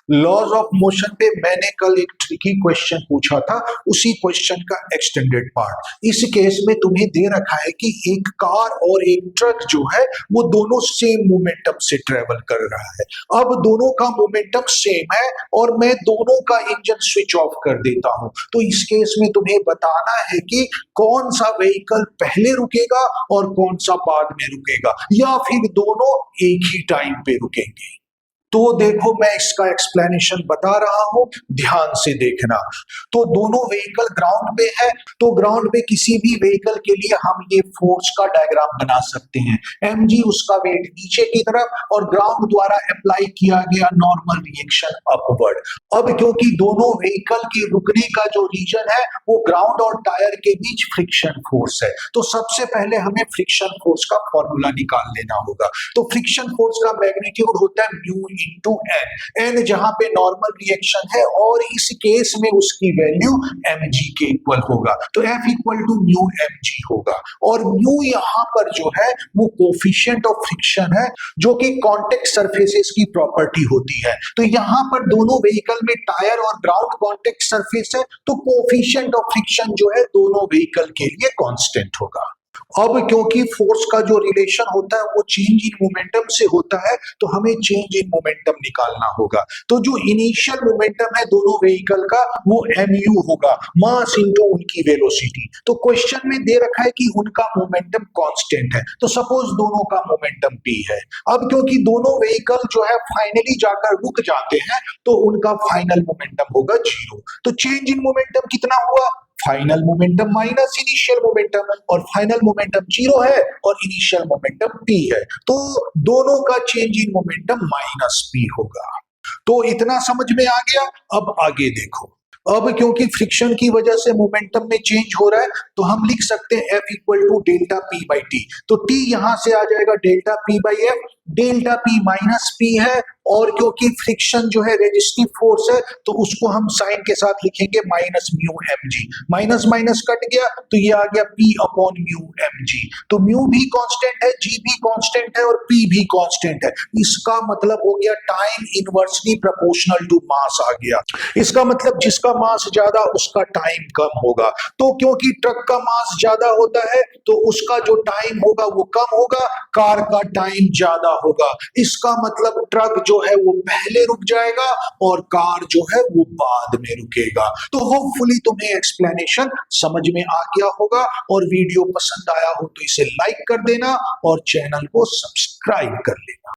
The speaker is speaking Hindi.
लॉज ऑफ मोशन पे मैंने कल एक ट्रिकी क्वेश्चन पूछा था, उसी क्वेश्चन का एक्सटेंडेड पार्ट। इस केस में तुम्हें दे रखा है कि एक कार और एक ट्रक जो है वो दोनों सेम मोमेंटम से ट्रेवल कर रहा है। अब दोनों का मोमेंटम सेम है और मैं दोनों का इंजन स्विच ऑफ कर देता हूं, तो इस केस में तुम्हें बताना है कि कौन सा व्हीकल पहले रुकेगा और कौन सा बाद में रुकेगा, या फिर दोनों एक ही टाइम पे रुकेंगे। तो देखो, मैं इसका एक्सप्लेनेशन बता रहा हूं, ध्यान से देखना। तो दोनों व्हीकल ग्राउंड पे है, तो ग्राउंड पे किसी भी व्हीकल के लिए हम ये फोर्स का डायग्राम बना सकते हैं। mg उसका वेट नीचे की तरफ और ग्राउंड द्वारा अप्लाई किया गया नॉर्मल रिएक्शन अपवर्ड। अब क्योंकि दोनों व्हीकल के रुकने का जो रीजन है वो ग्राउंड और टायर के बीच फ्रिक्शन फोर्स है, तो सबसे पहले हमें फ्रिक्शन फोर्स का फॉर्मूला निकाल लेना होगा। तो फ्रिक्शन फोर्स का मैग्नीट्यूड होता है म्यू इंटू एन जहां पे नॉर्मल रिएक्शन है और इस केस में उसकी वैल्यू mg के इक्वल होगा, तो F equal to mu mg होगा। और म्यू यहां पर जो है वो कोफिशिएंट ऑफ फ्रिक्शन है, जो कि कॉन्टेक्ट सरफेसेस की प्रॉपर्टी होती है। तो यहां पर दोनों व्हीकल में टायर और ग्राउंड कॉन्टेक्ट सरफेस है, तो कोफिशिएंट ऑफ फ्रिक्शन जो है दोनों व्हीकल के लिए कांस्टेंट होगा। अब क्योंकि फोर्स का जो रिलेशन होता है वो चेंज इन मोमेंटम से होता है, तो हमें चेंज इन मोमेंटम निकालना होगा। तो जो इनिशियल मोमेंटम है दोनों व्हीकल का वो mu होगा, मास इनटू उनकी वेलोसिटी। तो क्वेश्चन में दे रखा है कि उनका मोमेंटम कांस्टेंट है, तो सपोज दोनों का मोमेंटम p है। अब क्योंकि दोनों व्हीकल जो है फाइनली जाकर रुक जाते हैं, तो उनका फाइनल मोमेंटम होगा 0। तो चेंज इन मोमेंटम कितना हुआ? Final momentum minus initial momentum, और फाइनल मोमेंटम 0 है और इनिशियल मोमेंटम p है, तो दोनों का change in momentum minus p होगा। तो इतना समझ में आ गया। अब आगे देखो, अब क्योंकि फ्रिक्शन की वजह से मोमेंटम में चेंज हो रहा है, तो हम लिख सकते हैं F equal to delta p by t. तो t यहां से आ जाएगा delta p by F, delta p minus p है, और क्योंकि फ्रिक्शन जो है रेजिस्टिव फोर्स है, तो उसको हम साइन के साथ लिखेंगे minus mu mg। Minus minus cut गया, तो ये आ गया p अपॉन म्यू mg। तो म्यू भी कांस्टेंट है, g भी कांस्टेंट है और p भी कांस्टेंट है। इसका मतलब हो गया time inversely proportional to mass आ गया। इसका मतलब जिसका मास ज्यादा उसका टाइम कम होगा। तो क्योंकि ट्रक का मास ज्यादा होता है, तो उसका जो टाइम होगा वो कम होगा, कार का टाइम ज्यादा होगा। इसका मतलब ट्रक जो है वो पहले रुक जाएगा और कार जो है वो बाद में रुकेगा। तो होपफुली तुम्हें एक्सप्लेनेशन समझ में आ गया होगा, और वीडियो पसंद आया हो तो इसे लाइक कर देना और चैनल को सब्सक्राइब कर लेना।